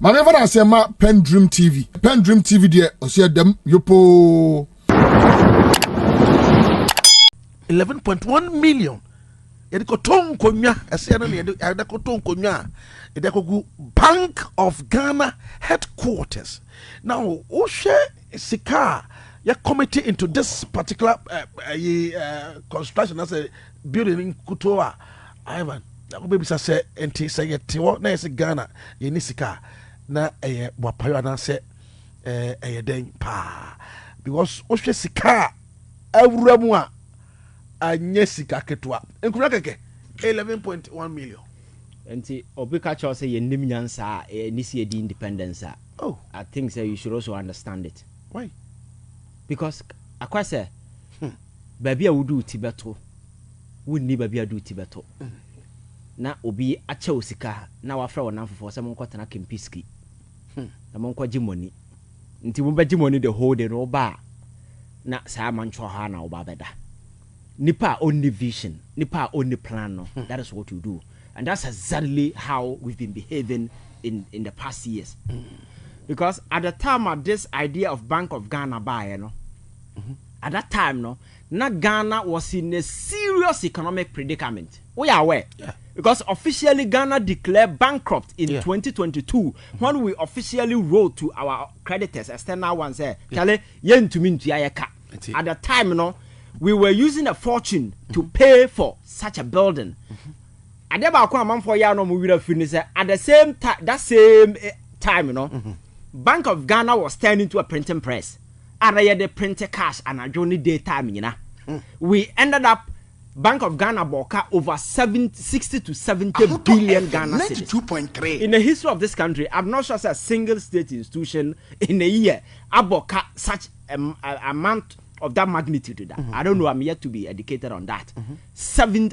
Mame fa na se ma PENDREAM TV. PENDREAM TV de osia dem yopo 11.1 million. Yediko ton konya ese na yediko ton konya yediko Bank of Ghana headquarters. Now, Oshe Sika ya committee into this particular construction as a building in Kutoa. Ivan, that will be say enti say yetiwo na yesi Ghana yeni sika na wapayo na say den pa because Oshe Sika awuramu a anye sika ketwa enkura keke 11.1 million. Enti obi ka cho say yenim nyansa nisi edi independence. Oh, I think so you should also understand it. Why? Because akwase baby a wudu tibeto wunni baby a do tibeto na obi ache osika na wafra wona fofo se monko tena kempiski na monko gimoni nti mo ba gimoni the whole day no ba na sa mancho ha na oba beda nipa only vision nipa only plan no that is what you do, and that's exactly how we've been behaving in the past years. Because at the time of this idea of Bank of Ghana buy, at that time, na Ghana was in a serious economic predicament. We are aware. Yeah. Because officially Ghana declared bankrupt in 2022 when we officially wrote to our creditors, external ones, Charlie, yen to mean to yaka. At the time, we were using a fortune to pay for such a building. At the same time, that same time, Bank of Ghana was turned into a printing press. And I had the printed cash and a journey daytime, We ended up Bank of Ghana boka over 60 to 70 billion Ghana cedis. 92.3. In the history of this country, I'm not sure a single state institution in a year aboka such amount of that magnitude to that. I don't know, I'm yet to be educated on that.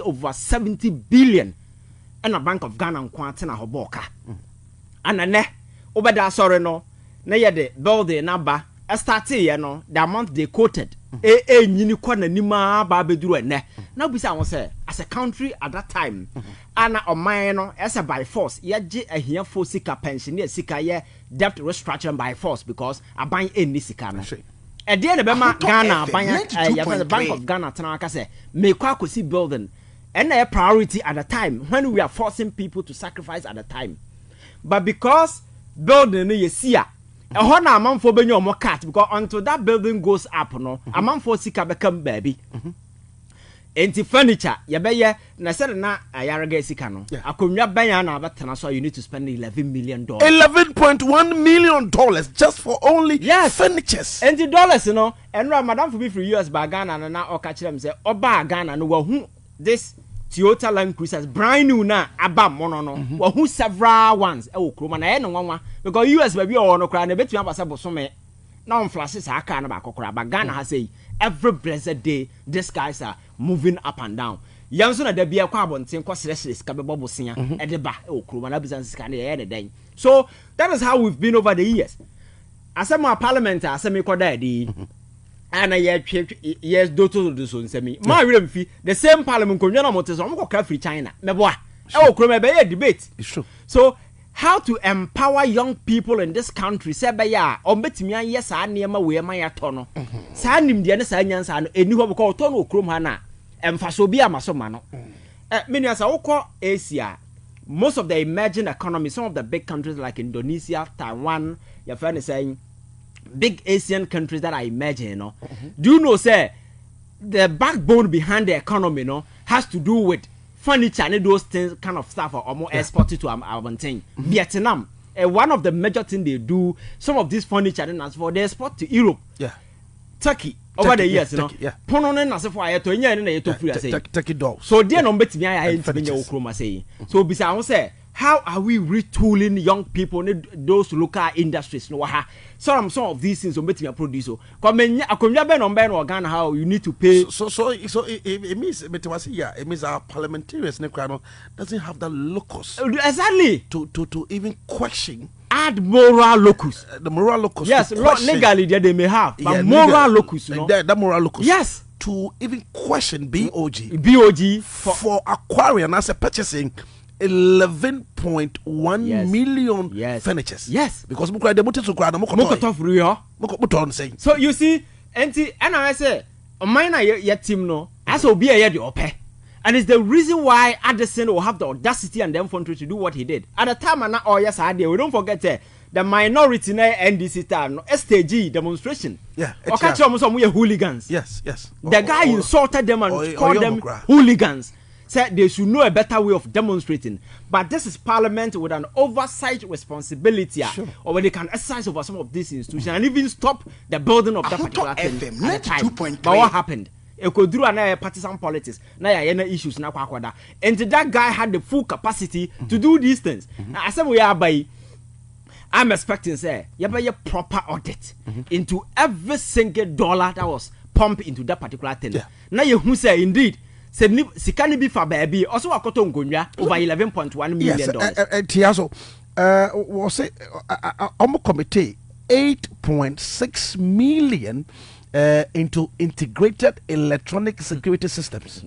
Over 70 billion and a Bank of Ghana and Quantina Hoboka. And a over that sorry no na the building number started the amount they quoted nyini kwana nima ba beduru ene na bisa won say as a country at that time ana oman no as a by force ye ahia for sika pension ye sika ye debt restructuring by force because aban eni sika no e de be ma Ghana aban the Bank of Ghana tana aka say me kwa kosi building and a priority at the time when we are forcing people to sacrifice at the time, but because building you see a na amount for benyo more cat because until that building goes up amount for sika become baby enti furniture ya beye na said na ayarega sika no akonwa banya na abatena so you need to spend $11 million. $11.1 million just for only furnitures. Enti dollars and madam for be for US by Ghana na o ka kire dem say oba Ghana no wahu this Toyota Land Cruisers brand new na aba mono no who several ones e wo kroma na e no nwanwa because US baby o no kra na betumi abasa bosome na on flashes aka na ba kokora but Ghana has say every blessed day these guys are moving up and down yanso na da bia kwa abonten kwa sere ska bebo bosia e de ba e wo kroma na business ska na e de den. So that is how we've been over the years. Asema parliament asema ikoda di and yes, do so nsemi. My remfi the same parliament konwa na moteso am ko free China. Meboa. E wo kro me be debate. It's true. So how to empower young people in this country say be ya o betimi an yes a niema we ma ya to no. Sa nimde ne sa nyansa no eni ho because to no okrom ha na emfa so bi amaso ma no. Many as wokọ Asia, most of the emerging economies, some of the big countries like Indonesia, Taiwan, your friend is saying big Asian countries that I imagine, do you know, say, the backbone behind the economy, has to do with furniture and those things, kind of stuff, or more exported to our thing. Vietnam, one of the major things they do, some of this furniture, and as for they export to Europe, Turkey, over the years, Pononen as for I to Turkey dolls. So, dear, no bet me, I ain't say. So, besides, say, how are we retooling young people in those local industries? Some of these things will make me a producer. Come in, I come here on Ben or Ghana. How you need to pay? So it means our parliamentarians doesn't have the locus exactly to even question. Add moral locus. The moral locus. Yes, legally they may have, but moral locus. The moral locus. Yes. To even question BoG for acquiring as a purchasing 11.1 Yes. million Yes. furnitures. Yes. Because mukra de mutu sukra na Mokoto free ho. mukoto say. So you see, and I say, mine na your team no, as will be a the ope. And it's the reason why Addison will have the audacity and the infantry to do what he did. At the time, and oh yes, I did. We don't forget the minority na NDC time, STG demonstration. Yeah. Or catch them some hooligans. Yes. The guy insulted them and called them hooligans. Said they should know a better way of demonstrating. But this is Parliament with an oversight responsibility, or where they can exercise over some of these institutions and even stop the building of that particular thing. At the time. But what happened? Ekoduru and partisan politics. Now issues na kwakwada. And that guy had the full capacity to do these things. Now, I said we are by. I'm expecting say you have a proper audit into every single dollar that was pumped into that particular thing. Yeah. Now you who say indeed. Said Sikani be for baby also a cotton gunya over $11.1 million. Yes, Tiazo, was it committee 8.6 million into integrated electronic security systems.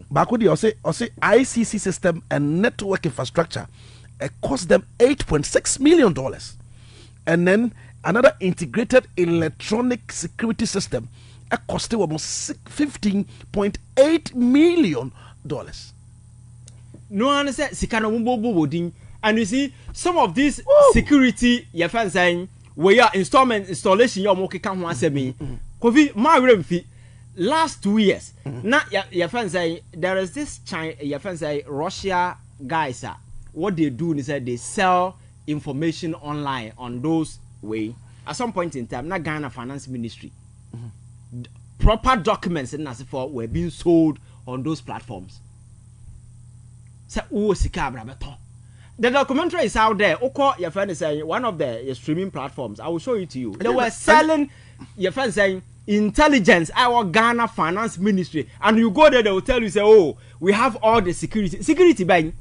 Bakudi also ICC system and network infrastructure cost them $8.6 million. And then another integrated electronic security system costed almost $15.8 million. No one said Sikano Mumbo, and you see some of these security your fans saying we are installation your moki can once me. Kofi my remfi last 2 years. Now your fans say there is this China your fans say Russia guys what they do is that they sell information online on those way. At some point in time, not Ghana Finance Ministry. Proper documents in Nasifo were being sold on those platforms. So, the documentary is out there. Oko, your friend is saying one of the streaming platforms. I will show it to you. They were selling, your friend saying, intelligence, our Ghana Finance Ministry. And you go there, they will tell you, say, oh, we have all the security buying.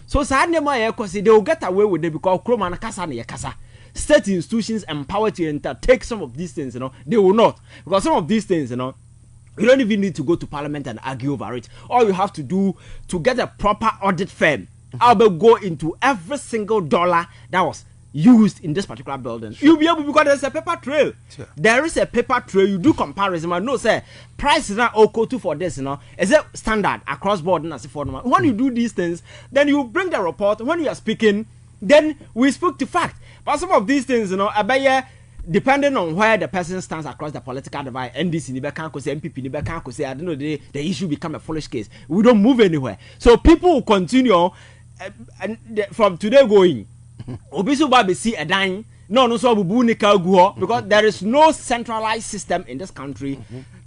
So, they will get away with it because Kroma Kasa na Kasa. State institutions empowered to take some of these things, they will not. Because some of these things, you don't even need to go to Parliament and argue over it. All you have to do to get a proper audit firm, I'll go into every single dollar that was used in this particular building. You'll be able, because there's a paper trail. Sure. There is a paper trail. You do comparison. I know, say, price is not okay for this, is it standard across board? When you do these things, then you bring the report. When you are speaking, then we speak to fact. But some of these things, depending on where the person stands across the political divide, NDC, MPP, I don't know, the issue become a foolish case. We don't move anywhere. So people will continue from today going. Obisu Babi see a dying. No, so because there is no centralized system in this country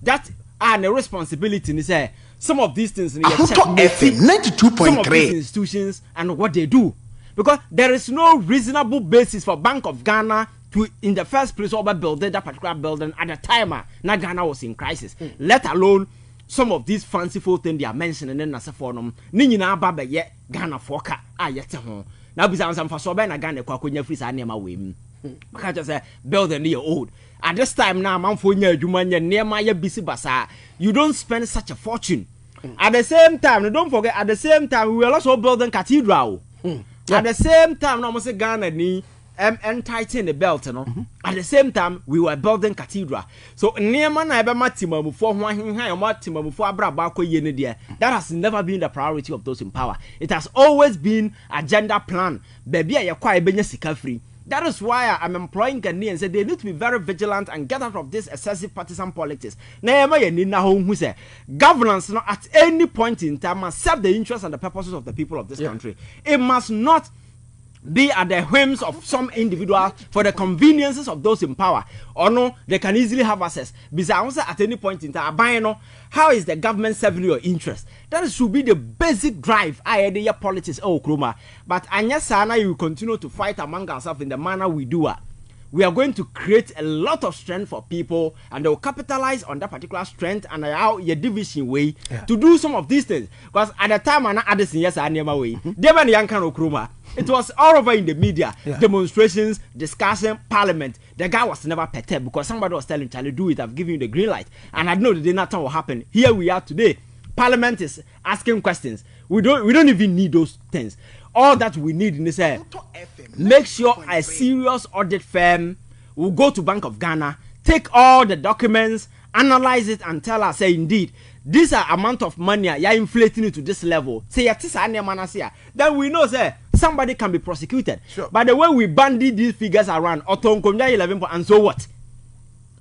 that are the responsibility to say some of these things. FM 92.3. Some of these institutions and what they do. Because there is no reasonable basis for Bank of Ghana to, in the first place, overbuild that particular building at the time now Ghana was in crisis. Let alone some of these fanciful things they are mentioning in Nasafonum. Nina Baba yet Ghana foka yet home. Now, besides, I'm for so bad, Ghana Kwakunya Free Anima Wim. Because just a building year old. At this time now, Mamfonia, Jumania, near my busy basa, you don't spend such a fortune. At the same time, don't forget, at the same time, we are also building cathedral. Yeah. At the same time, no almost Ghana ni tightening the belt, At the same time, we were building cathedral. So near man I ever Matimamu for Matimamu for Abrabako Yenedia. That has never been the priority of those in power. It has always been agenda plan. Baby, I acquire Benyasika free. That is why I'm employing Ghanaians. They need to be very vigilant and get out of this excessive partisan politics. Who say governance at any point in time must serve the interests and the purposes of the people of this country. It must not be at the whims of some individual for the conveniences of those in power. Or no, they can easily have access. Because at any point in time, how is the government serving your interest? That should be the basic drive. Your politics, Kroma. But Anyasana, you continue to fight among ourselves in the manner we do. We are going to create a lot of strength for people, and they will capitalize on that particular strength and allow your division way to do some of these things. Because at the time, Addison, yes, I never way. It was all over in the media, demonstrations, discussion, parliament. The guy was never perturbed because somebody was telling Charlie, do it, I've given you the green light. And I know the day nothing will happen. Here we are today. Parliament is asking questions. We don't even need those things. All that we need is make sure a serious audit firm will go to Bank of Ghana, take all the documents, analyze it, and tell us, say, indeed, this amount of money you're inflating it to this level. Say, then we know, say, somebody can be prosecuted. Sure. By the way, we bandy these figures around, 11, and so what?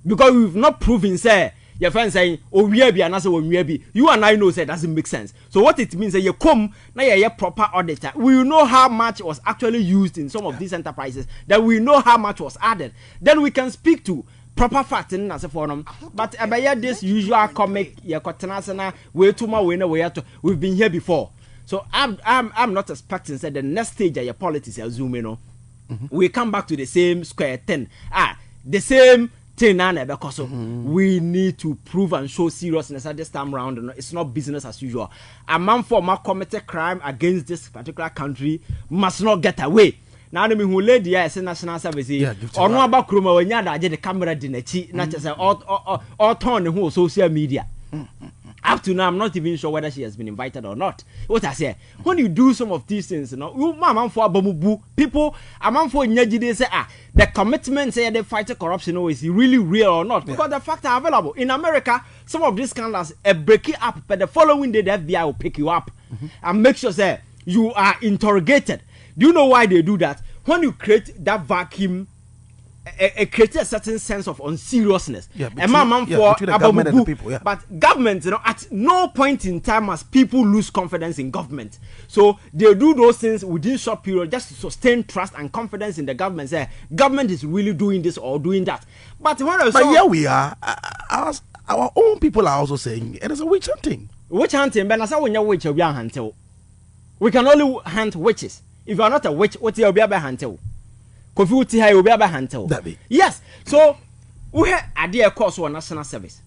Because we've not proven, say, your friend saying, oh, we be and I say, we be. You and I know, say, doesn't make sense. So what it means is, you come, now you're a proper auditor. We know how much was actually used in some of these enterprises. Then we know how much was added. Then we can speak to proper fact in as a forum. But about this usual comic, we've been here before. So I'm not expecting that the next stage of your politics are zooming. We come back to the same square 10. The same thing because we need to prove and show seriousness at this time round. It's not business as usual. A man for my committed crime against this particular country must not get away. Now the who lady yes national service or no about kroma when you the camera dinachi not just all turn who social media. Up to now, I'm not even sure whether she has been invited or not. What I say, when you do some of these things, you know, you man for abamubu people, a man for nyaji they say the commitment say they fight corruption is really real or not because the facts are available in America. Some of these scandals break it up, but the following day the FBI will pick you up and make sure say you are interrogated. Do you know why they do that? When you create that vacuum. It creates a certain sense of unseriousness. Between the government and the people. But government, you know, at no point in time must people lose confidence in government. So they do those things within short period just to sustain trust and confidence in the government. Say government is really doing this or doing that. But here we are. Our own people are also saying it is a witch hunting. Witch hunting, but that's when you witch we are hunting. We can only hunt witches. If you are not a witch, what you be able to hunt? Kofi Hai will be able to handle. Yes. So we had a dear course for national service.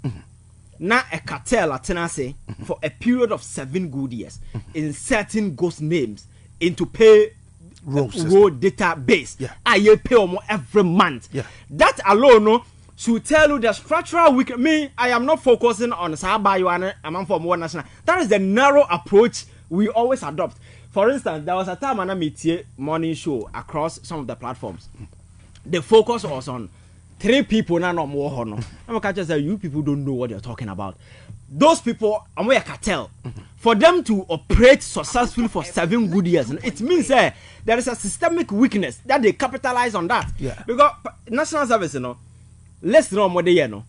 Now a cartel at Tennessee for a period of 7 good years, inserting ghost names into pay road database. I pay almost every month. That alone no, should tell you the structural weak. Me, I am not focusing on Sabayu and for more national. That is the narrow approach we always adopt. For instance, there was a time when I met here morning show across some of the platforms. The focus was on 3 people, no more. No, I'm going to say you people don't know what you're talking about. Those people, I'm a cartel. For them to operate successfully for 7 good years, it means there is a systemic weakness that they capitalize on that. Because national service, you know, let's know what they know.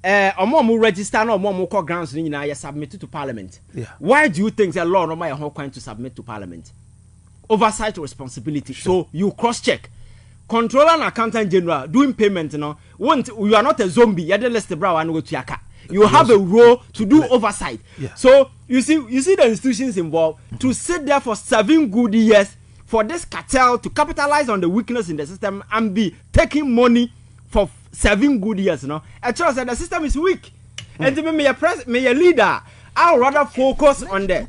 Omo register no omo call grants ni na submit to parliament. Why do you think the law no my going to submit to parliament? Oversight responsibility. So you cross check. Controller and accountant general doing payment you are not a zombie. You list bra and go to yaka. You have a role to do oversight. So you see the institutions involved to sit there for 7 good years for this cartel to capitalize on the weakness in the system and be taking money for 7 good years, you know. I trust that the system is weak. And to me, a leader, I would rather focus on the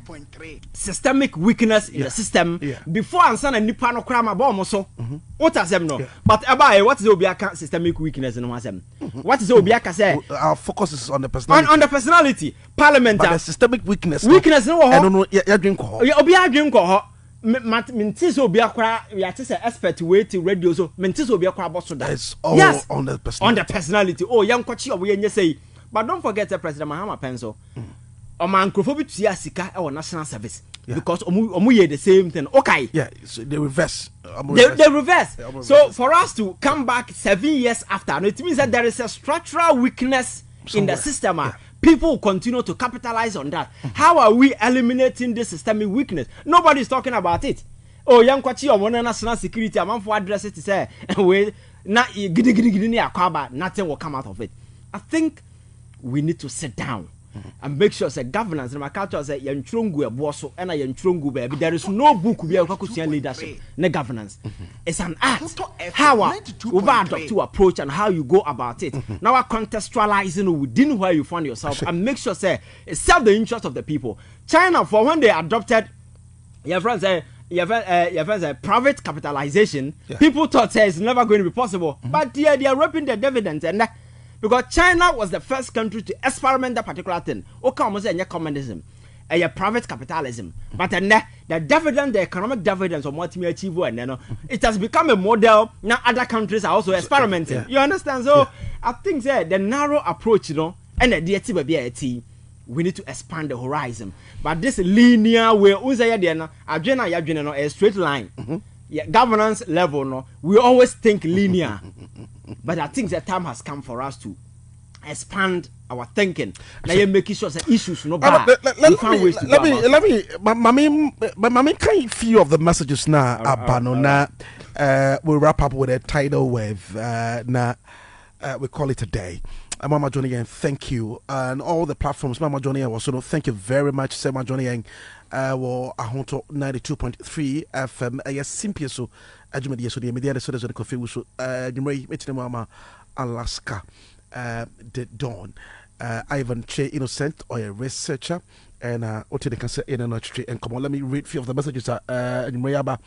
systemic weakness in the system before I send a Nipano crama bomb so. What does them know? But about what is Obiaka systemic weakness in one? What is Obiaka say? Our focus is on the personality. On the personality. Parliament. But the systemic weakness. No. I don't know. Yeah, drink alcohol. Obiaka drink alcohol. Mentis Obiakra, we are just an expert way to radio. So Mentis Obiakra boss that. It's all on the personality. On the personality. Oh, young Kochi, we say. But don't forget the President Mahama Penso. Or man Krofobit Sika or national service. Because omu the same thing. Okay. Yeah, so they reverse. They reverse. So for us to come back 7 years after, it means that there is a structural weakness in the system. People will continue to capitalize on that. How are we eliminating this systemic weakness? Nobody is talking about it. Oh, young Kwachi or one national security, a man for address it to say, nothing will come out of it. I think we need to sit down and make sure that governance and my culture say yantrungu eboso and yantrungu baby. There is no book we have leadership, no governance. It's an art. How we adopt to approach and how you go about it. Now we're contextualizing within where you find yourself and make sure say it serve the interest of the people. China, for when they adopted your friends say private capitalization, people thought it's never going to be possible. But they are reaping the dividends and because China was the first country to experiment that particular thing. Okay, almost any communism. a private capitalism. But the dividend, the economic dividends of what we achieve, it has become a model. Now other countries are also experimenting. Yeah. You understand? So I think that the narrow approach, and the DT, we need to expand the horizon. But this linear way, a straight line. Yeah, governance level, no, we always think linear. But I think the time has come for us to expand our thinking. Now you're making sure that issues no bad. Let me, Mami, can few of the messages now, we'll wrap up with a tidal wave. We call it a day. Mama Johnny, and thank you. And all the platforms, Mama Johnny, was so thank you very much, Mama Johnny, and 92.3 FM. Yes, simply so. Ajumadi so the media so the coffee so Jimray Mama Alaska the Dawn. Ivan Che Innocent or a researcher and what they can say in another tree. And come on, let me read a few of the messages Jimray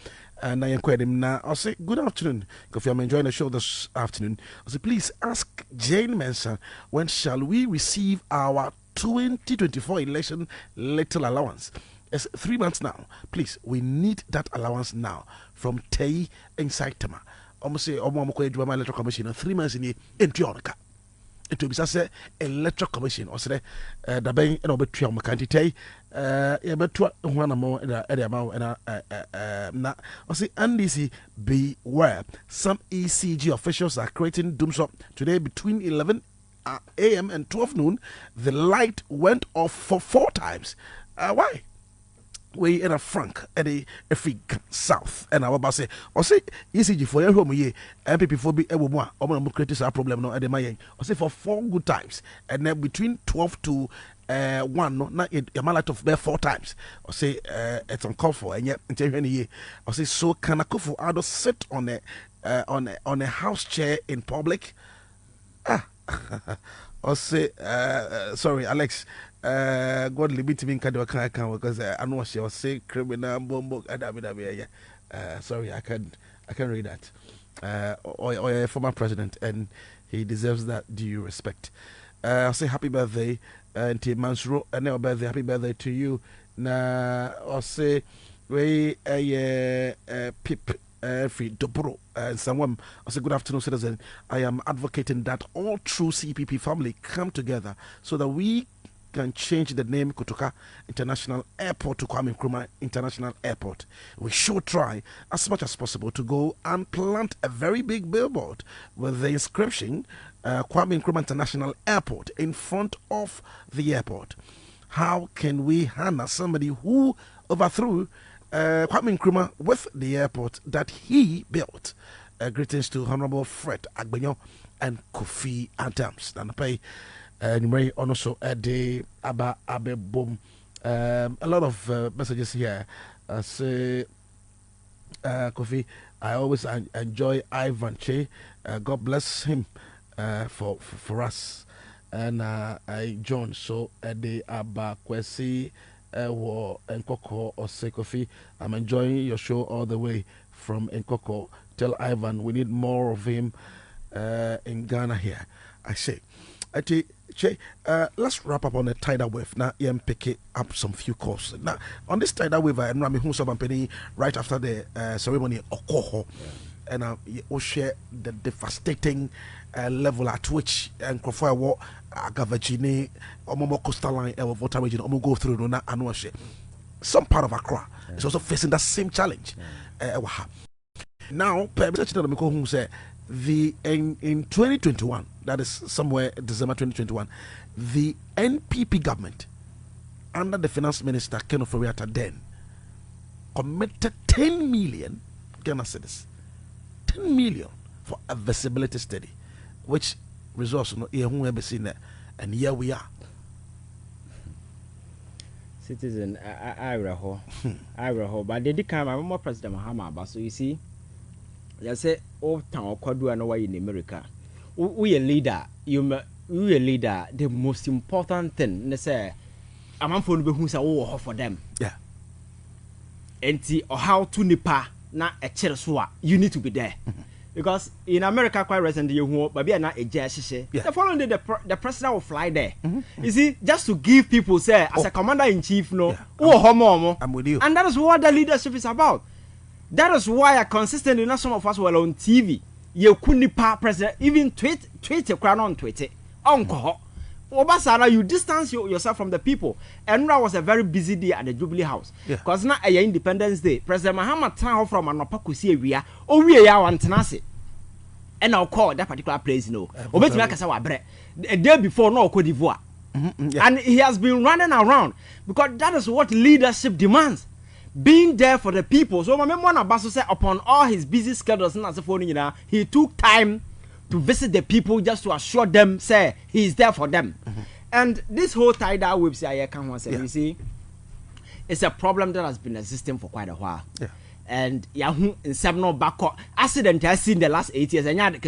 and I inquired him now. I'll say good afternoon. If I'm enjoying the show this afternoon, I'll say please ask Jane Manson when shall we receive our 2024 election little allowance. It's 3 months now. Please, we need that allowance now from Tei and Saitama. Almost say, electoral commission 3 months in the Entionka. It will be say electoral commission or say the bank and over Trial McCanty but 1 more in the amount and I say NDC beware. Some ECG officials are creating doomsday today between 11 a.m. and 12 noon. The light went off for 4 times. Why? We in a frank at the Africa South, and our boss say, or say, ECG for your home ye, MPP for be a woman, or more critics are problem no at the Mayan, or say for 4 good times, and then between 12 to 1, no, not a mallet of 4 times, or say, it's uncalled for, and yet, until any year, or say, so can a couple adults sit on a house chair in public? Or say, sorry, Alex. God limit me kind of because I know she was say criminal bomb. Sorry, I can't read that. Or a former president, and he deserves that due respect. I'll say happy birthday, to Mansuro, and now birthday, happy birthday to you. Na I'll say we pip. Free Dobro and someone I say good afternoon, citizen. I am advocating that all true CPP family come together so that we can change the name Kotoka International Airport to Kwame Nkrumah International Airport. We should try as much as possible to go and plant a very big billboard with the inscription Kwame Nkrumah International Airport in front of the airport. How can we harness somebody who overthrew Kwame Nkrumah with the airport that he built? Greetings to Honorable Fred Agbenyo and Kofi Adams. Nanapai Numeri also the Aba Abe Boom. A lot of messages here. Say Kofi, I always enjoy Ivan Che. God bless him for us. And John, so the Aba Kwesi Nkoko or Kofi, I'm enjoying your show all the way from Nkoko. Tell Ivan we need more of him in Ghana here. I say, let's wrap up on a tidal wave. Now, pick up some few calls. Now, on this tidal wave, I'm Rami Hunsabampeni right after the ceremony Okoho, and we'll share the devastating level at which and Crofia war Agavagine or Momo Coastal Line or Volta region or go through Nona Anwashe. Some part of Accra is also facing that same challenge. Now, who said in 2021, that is somewhere December 2021, the NPP government under the finance minister Ken Oforiatta then committed 10 million Ghana cedis, 10 million for a visibility study, which results in here seen that, and here we are. Citizen, I reho, but they did come. I'm more President Mahama, so you see. You say, oh, town Kwadu and away in America. We a leader, we a leader. The most important thing, they say, a man for who's a war for them. Yeah. And see, or how to nipa na a cherswa, you need to be there. Because in America, quite recently, but be not a judge. The following day, the president will fly there. You see, just to give people say as a commander in chief, I'm with you. And that is what the leadership is about. That is why I consistently, not some of us were on TV. You couldn't president even tweet a crown on Twitter. Uncle. Obasara, you distance yourself from the people. And that was a very busy day at the Jubilee House. Because now a Independence Day, President Mahama Tran from Anopakusi area, we are one tenacity. And I'll call that particular place no. A day before no Cote d'Ivoire. And he has been running around because that is what leadership demands. Being there for the people. So my member Abaso said upon all his busy schedules he took time to visit the people just to assure them, say, he is there for them. And this whole tidal wave, you see, it's a problem that has been existing for quite a while. And Yahoo in several back accident has seen the last 8 years. And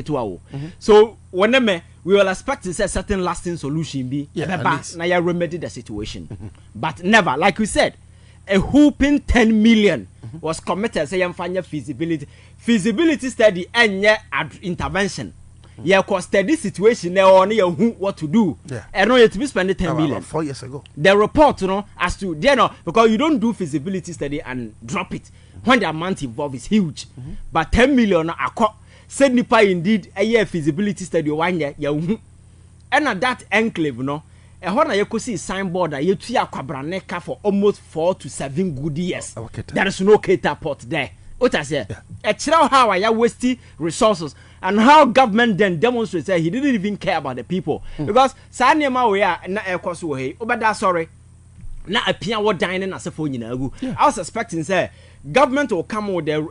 so whenever we will expect to say a certain lasting solution be now remedy the situation. But never, like we said, a whooping 10 million was committed, say, feasibility study and intervention. Yeah, cause steady situation there on what to do. And no, to be spending 10 million 4 years ago. The report, as to because you don't do feasibility study and drop it when the amount involved is huge. But 10 million said nipa indeed a year feasibility study 1 year. And at that enclave, and when you could see signboard that you tia kwabraneka for almost 4 to 7 good years. There is no cater port there. What I say? How I wasting resources and how government then demonstrates that he didn't even care about the people because Sanema we are not a course way. But that's sorry. Not a piano what dining as a phone. I was expecting say government will come with the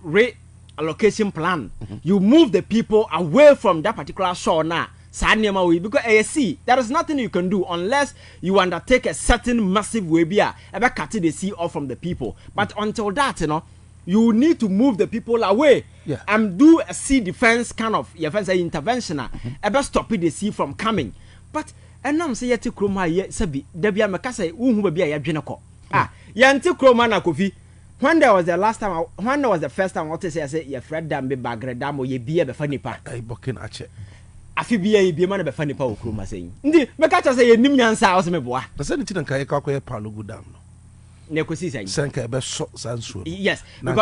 reallocation plan. You move the people away from that particular shore now. Sanema we because ASC there is nothing you can do unless you undertake a certain massive way be about cutting the sea off from the people. But until that, you need to move the people away and do a sea defense kind of intervention about stopping the sea from coming. But and I'm saying to Kroma Sabi, Debia Macassa, who be a Genoko. Yanti Kroma na Kofi. When there was the last time, when there was the first time, what to say, I said, your friend Dambe Bagredamo, ye be a funny pa. I bokin ache. I feel be a man of a funny power, Kroma saying. Indeed, Macassa say, Nimian South Meboa. The Senator and Kayaka Palu go down. Yes, because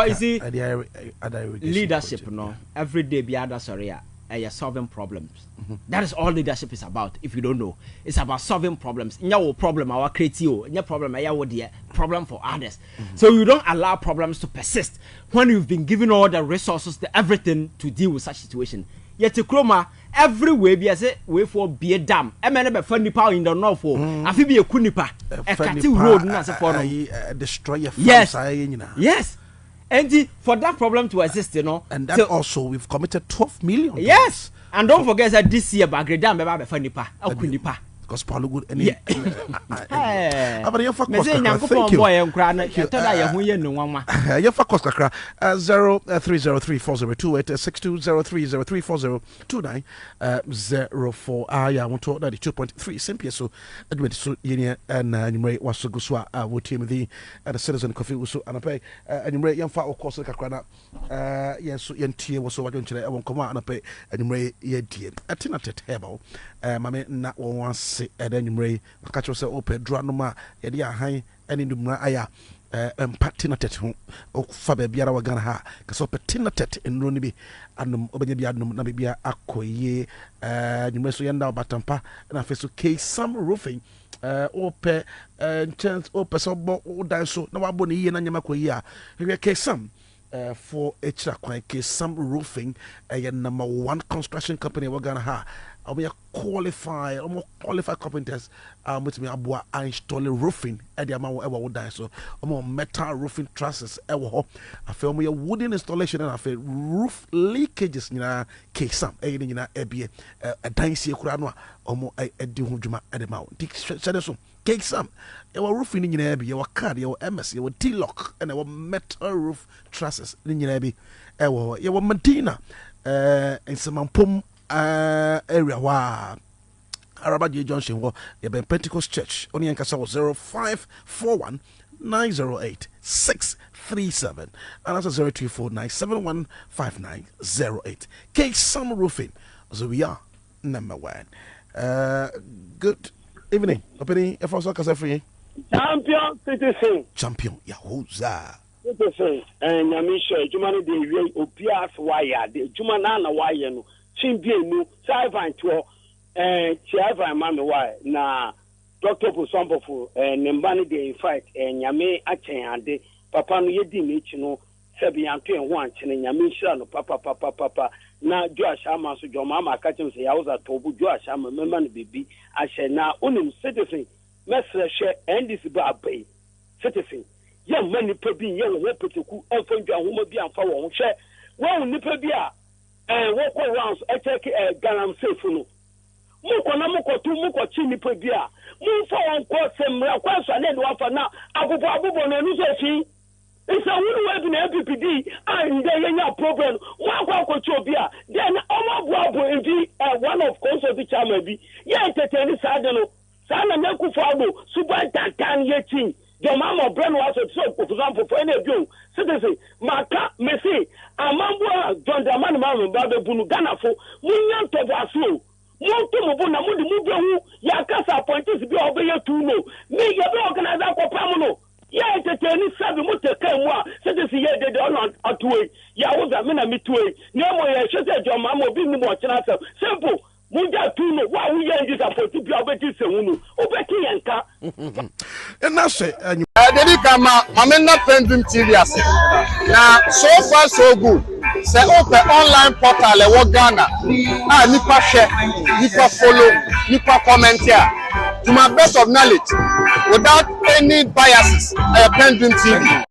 you see, leadership, every day be other sorry, you're solving problems. That is all leadership is about. If you don't know, it's about solving problems. No problem, our creative, no problem, problem for others. So you don't allow problems to persist when you've been given all the resources, everything to deal with such situation. Yet to Kroma, every way be as a way for be a dam. I mean, a funny power in the north for. I feel be a kunipa, a catty road, as a for destroy your yes. And for that problem to exist, and that also we've committed 12 million. Yes, and don't forget that this year, Bagredam, a funny pa, a kunipa. Because Paulo good and thank you. Your for cost 030340286203034029 04 I want to 92.3 simple so admit so yenia and numere was so guswa wo team the citizen coffee so anape numere yemfa of course kakra na yes yentie wo so wadon kire e won koma anape numere ye die atina table mame na won se edanumre catch yourself open draw no ma ye dia han ene numra aya empatina tet ho fa ba biara wa Ghana ha ka so petina tet enro ni bi anum obenya bi anum na bia akoye numre so yenda batampa na fe so K Sam Roofing ope chance ope so bo dan so na wabo ni ye na nyama koyi a we K Sam for K Sam Roofing number 1 construction company we Ghana ha we are qualified carpenters with me abua installing roofing at the amount ever would die so metal roofing trusses ever I feel me a wooden installation and I feel roof leakages K Sam ebie a dance kurano a dihujuma at the mount K Sam your roofing in your your card your MS your T-lock and our metal roof trusses in your your Medina in some pum area wa Araba Junction wo ye ben Pentecost Church oni enkasa 0541 908 637 and that's 0249715908. K Sun Roofing. So we are number one. Good evening. Opening if I was free. Champion citizen. Champion Yahuza. Citizen. And Yamisha, Jumani de Opias Wire, the Jumanana Wire, no, Chimbianu, Saivan to Chiava Mami Wire. Na Dr. Pusompo and Nembani de fight and Yame Achen and de Papa no Yedi Michino, Sebianto and one, and Yamisha no Papa. Na Josh Ama so your mama catch him say I was at Tobu Josh Ama member baby. I said now unim citizen. Mesra share and this bay citizen. Young man nipa bi young repetiku and from your home be and for one share. Well nipa bia and walk around I take a galam safe no. Muko na muko tu muko chi nipa bia. Mu for one course sem request and then one for now. Abubo no no so it's a win in MPPD and then problem. One Chobia, then one of course of the chairman. Yeah, entertaining Sadano, Sana Naku Fabo, Super Tan Yetin, the Mama Brand was a soap, for example, for any of you. Citizen, Maka, Messi, Amambua, John Daman, Mamma, Baba Bunugana for Munyan Tobasu. Mubuna Mudu, Yakasa appointees be over here to know. Me, you organize for Pamuno. Yeah, entertaining seven motor came one, citizen, yeah, they don't want a two-way. Yeah, was a minute me two-way. No more, I should say, your mamma being watching us. Simple. Muja tuno wa we are disappointed to be able to say unu obeki yanka and that's it and Dedi kama amena PENDREAM TV ase na so far so good say open online portal e wo Ghana nipa share nipa follow nipa comment here to my best of knowledge without any biases PENDREAM TV